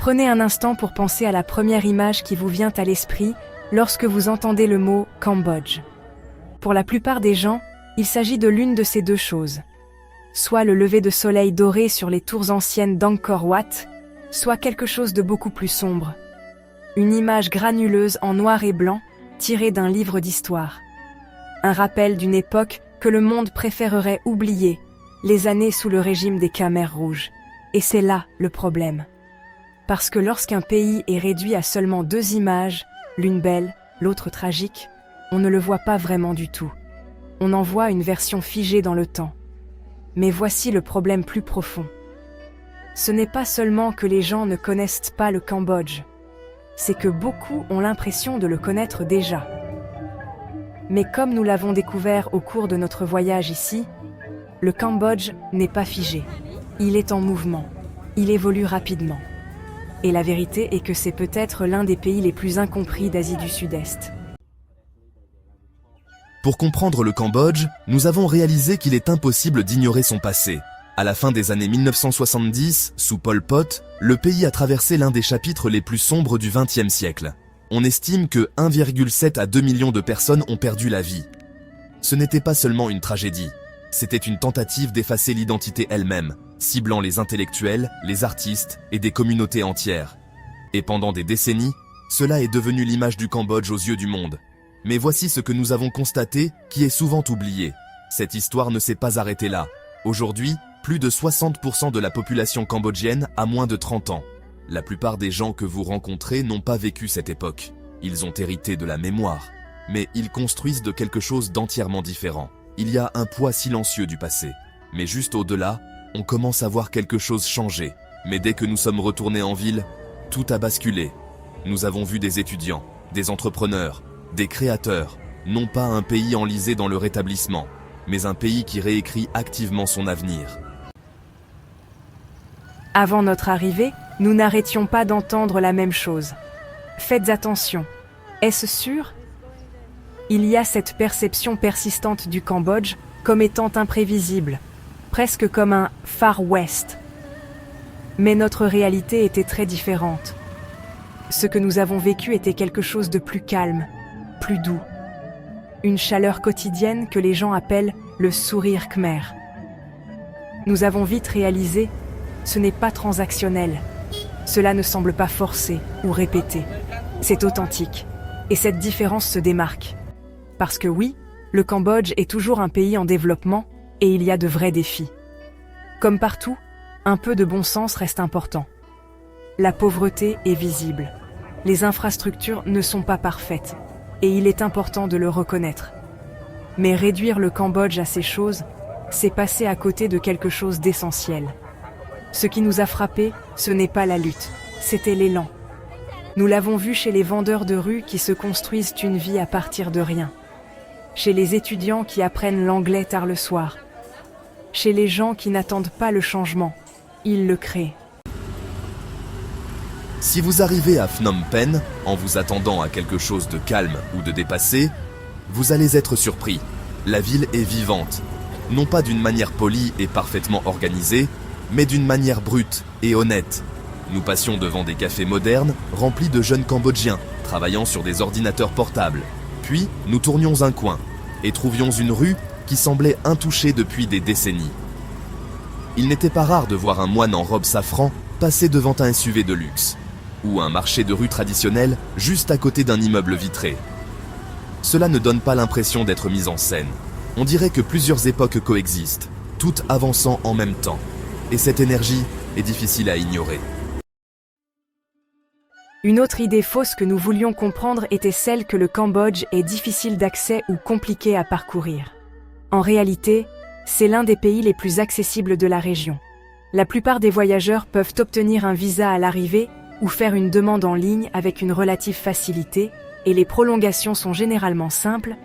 Prenez un instant pour penser à la première image qui vous vient à l'esprit lorsque vous entendez le mot Cambodge. Pour la plupart des gens, il s'agit de l'une de ces deux choses. Soit le lever de soleil doré sur les tours anciennes d'Angkor Wat, soit quelque chose de beaucoup plus sombre. Une image granuleuse en noir et blanc, tirée d'un livre d'histoire. Un rappel d'une époque que le monde préférerait oublier, les années sous le régime des Khmers rouges. Et c'est là le problème. Parce que lorsqu'un pays est réduit à seulement deux images, l'une belle, l'autre tragique, on ne le voit pas vraiment du tout. On en voit une version figée dans le temps. Mais voici le problème plus profond. Ce n'est pas seulement que les gens ne connaissent pas le Cambodge, c'est que beaucoup ont l'impression de le connaître déjà. Mais comme nous l'avons découvert au cours de notre voyage ici, le Cambodge n'est pas figé. Il est en mouvement. Il évolue rapidement. Et la vérité est que c'est peut-être l'un des pays les plus incompris d'Asie du Sud-Est. Pour comprendre le Cambodge, nous avons réalisé qu'il est impossible d'ignorer son passé. À la fin des années 1970, sous Pol Pot, le pays a traversé l'un des chapitres les plus sombres du XXe siècle. On estime que 1,7 à 2 millions de personnes ont perdu la vie. Ce n'était pas seulement une tragédie, c'était une tentative d'effacer l'identité elle-même, ciblant les intellectuels, les artistes et des communautés entières. Et pendant des décennies, cela est devenu l'image du Cambodge aux yeux du monde. Mais voici ce que nous avons constaté, qui est souvent oublié. Cette histoire ne s'est pas arrêtée là. Aujourd'hui, plus de 60% de la population cambodgienne a moins de 30 ans. La plupart des gens que vous rencontrez n'ont pas vécu cette époque. Ils ont hérité de la mémoire, mais ils construisent de quelque chose d'entièrement différent. Il y a un poids silencieux du passé. Mais juste au-delà, on commence à voir quelque chose changer. Mais dès que nous sommes retournés en ville, tout a basculé. Nous avons vu des étudiants, des entrepreneurs, des créateurs, non pas un pays enlisé dans le rétablissement, mais un pays qui réécrit activement son avenir. Avant notre arrivée, nous n'arrêtions pas d'entendre la même chose. Faites attention. Est-ce sûr ? Il y a cette perception persistante du Cambodge comme étant imprévisible, presque comme un Far West. Mais notre réalité était très différente. Ce que nous avons vécu était quelque chose de plus calme, plus doux. Une chaleur quotidienne que les gens appellent le sourire khmer. Nous avons vite réalisé, ce n'est pas transactionnel. Cela ne semble pas forcé ou répété. C'est authentique. Et cette différence se démarque. Parce que oui, le Cambodge est toujours un pays en développement et il y a de vrais défis. Comme partout, un peu de bon sens reste important. La pauvreté est visible. Les infrastructures ne sont pas parfaites et il est important de le reconnaître. Mais réduire le Cambodge à ces choses, c'est passer à côté de quelque chose d'essentiel. Ce qui nous a frappés, ce n'est pas la lutte, c'était l'élan. Nous l'avons vu chez les vendeurs de rue qui se construisent une vie à partir de rien. Chez les étudiants qui apprennent l'anglais tard le soir. Chez les gens qui n'attendent pas le changement, ils le créent. Si vous arrivez à Phnom Penh en vous attendant à quelque chose de calme ou de dépassé, vous allez être surpris. La ville est vivante, non pas d'une manière polie et parfaitement organisée, mais d'une manière brute et honnête. Nous passions devant des cafés modernes remplis de jeunes Cambodgiens travaillant sur des ordinateurs portables. Puis, nous tournions un coin et trouvions une rue qui semblait intouchée depuis des décennies. Il n'était pas rare de voir un moine en robe safran passer devant un SUV de luxe, ou un marché de rue traditionnel juste à côté d'un immeuble vitré. Cela ne donne pas l'impression d'être mis en scène. On dirait que plusieurs époques coexistent, toutes avançant en même temps. Et cette énergie est difficile à ignorer. Une autre idée fausse que nous voulions comprendre était celle que le Cambodge est difficile d'accès ou compliqué à parcourir. En réalité, c'est l'un des pays les plus accessibles de la région. La plupart des voyageurs peuvent obtenir un visa à l'arrivée ou faire une demande en ligne avec une relative facilité, et les prolongations sont généralement simples,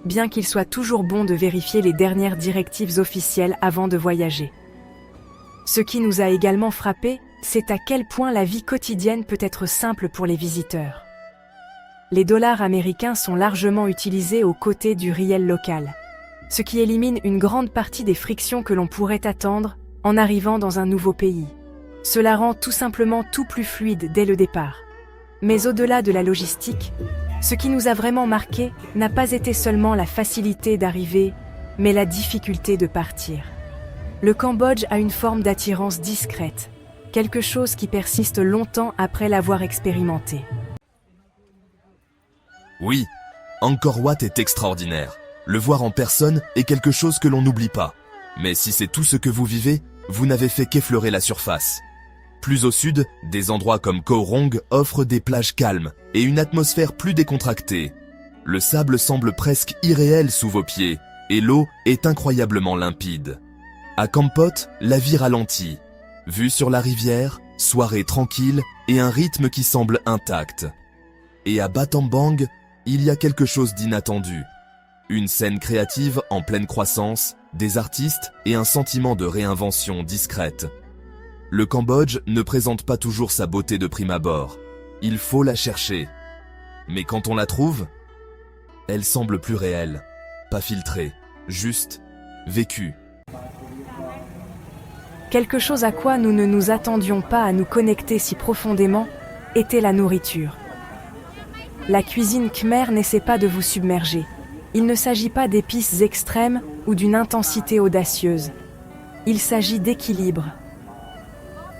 bien qu'il soit toujours bon de vérifier les dernières directives officielles avant de voyager. Ce qui nous a également frappé, c'est à quel point la vie quotidienne peut être simple pour les visiteurs. Les dollars américains sont largement utilisés aux côtés du riel local, ce qui élimine une grande partie des frictions que l'on pourrait attendre en arrivant dans un nouveau pays. Cela rend tout simplement tout plus fluide dès le départ. Mais au-delà de la logistique, ce qui nous a vraiment marqué n'a pas été seulement la facilité d'arriver, mais la difficulté de partir. Le Cambodge a une forme d'attirance discrète, quelque chose qui persiste longtemps après l'avoir expérimenté. Oui, Angkor Wat est extraordinaire. Le voir en personne est quelque chose que l'on n'oublie pas. Mais si c'est tout ce que vous vivez, vous n'avez fait qu'effleurer la surface. Plus au sud, des endroits comme Koh Rong offrent des plages calmes et une atmosphère plus décontractée. Le sable semble presque irréel sous vos pieds et l'eau est incroyablement limpide. À Kampot, la vie ralentit. Vue sur la rivière, soirée tranquille et un rythme qui semble intact. Et à Battambang, il y a quelque chose d'inattendu. Une scène créative en pleine croissance, des artistes et un sentiment de réinvention discrète. Le Cambodge ne présente pas toujours sa beauté de prime abord. Il faut la chercher. Mais quand on la trouve, elle semble plus réelle, pas filtrée, juste vécue. Quelque chose à quoi nous ne nous attendions pas à nous connecter si profondément était la nourriture. La cuisine khmer n'essaie pas de vous submerger. Il ne s'agit pas d'épices extrêmes ou d'une intensité audacieuse. Il s'agit d'équilibre.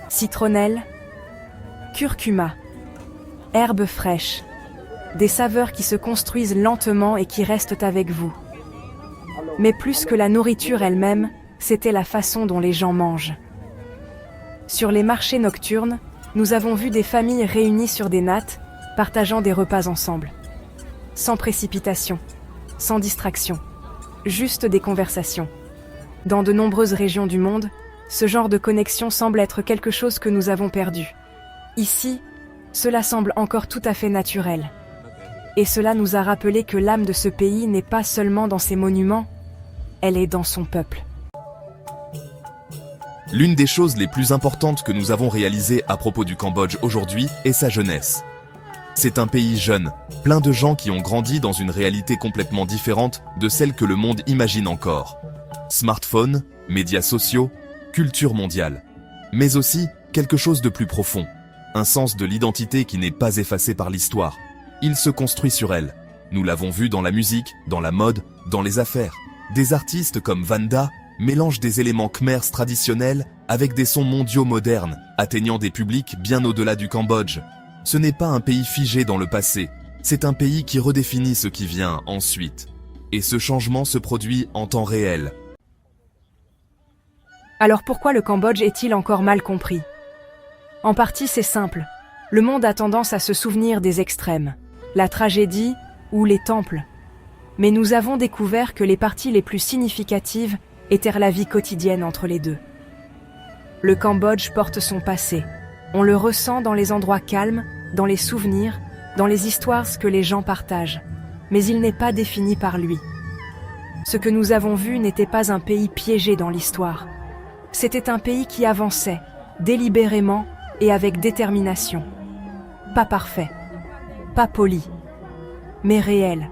Citronnelle, curcuma, herbes fraîches, des saveurs qui se construisent lentement et qui restent avec vous. Mais plus que la nourriture elle-même, c'était la façon dont les gens mangent. Sur les marchés nocturnes, nous avons vu des familles réunies sur des nattes, partageant des repas ensemble. Sans précipitation, sans distraction, juste des conversations. Dans de nombreuses régions du monde, ce genre de connexion semble être quelque chose que nous avons perdu. Ici, cela semble encore tout à fait naturel. Et cela nous a rappelé que l'âme de ce pays n'est pas seulement dans ses monuments, elle est dans son peuple. L'une des choses les plus importantes que nous avons réalisées à propos du Cambodge aujourd'hui est sa jeunesse. C'est un pays jeune, plein de gens qui ont grandi dans une réalité complètement différente de celle que le monde imagine encore. Smartphones, médias sociaux, culture mondiale. Mais aussi quelque chose de plus profond. Un sens de l'identité qui n'est pas effacé par l'histoire. Il se construit sur elle. Nous l'avons vu dans la musique, dans la mode, dans les affaires. Des artistes comme Vanda mélangent des éléments khmers traditionnels avec des sons mondiaux modernes, atteignant des publics bien au-delà du Cambodge. Ce n'est pas un pays figé dans le passé, c'est un pays qui redéfinit ce qui vient ensuite. Et ce changement se produit en temps réel. Alors pourquoi le Cambodge est-il encore mal compris? En partie, c'est simple. Le monde a tendance à se souvenir des extrêmes, la tragédie ou les temples. Mais nous avons découvert que les parties les plus significatives étaient la vie quotidienne entre les deux. Le Cambodge porte son passé. On le ressent dans les endroits calmes, dans les souvenirs, dans les histoires que les gens partagent. Mais il n'est pas défini par lui. Ce que nous avons vu n'était pas un pays piégé dans l'histoire. C'était un pays qui avançait, délibérément et avec détermination. Pas parfait, pas poli, mais réel.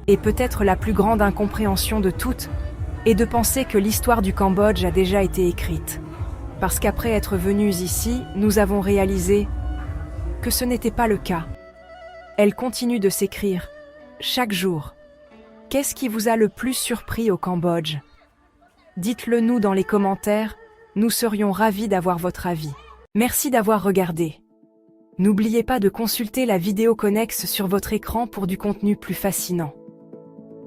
Et peut-être la plus grande incompréhension de toutes est de penser que l'histoire du Cambodge a déjà été écrite. Parce qu'après être venus ici, nous avons réalisé que ce n'était pas le cas. Elle continue de s'écrire, chaque jour. Qu'est-ce qui vous a le plus surpris au Cambodge? Dites-le nous dans les commentaires, nous serions ravis d'avoir votre avis. Merci d'avoir regardé. N'oubliez pas de consulter la vidéo connexe sur votre écran pour du contenu plus fascinant.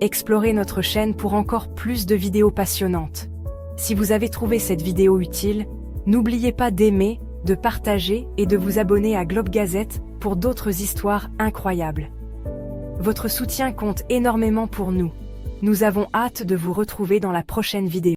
Explorez notre chaîne pour encore plus de vidéos passionnantes. Si vous avez trouvé cette vidéo utile, n'oubliez pas d'aimer, de partager et de vous abonner à Globe Gazette pour d'autres histoires incroyables. Votre soutien compte énormément pour nous. Nous avons hâte de vous retrouver dans la prochaine vidéo.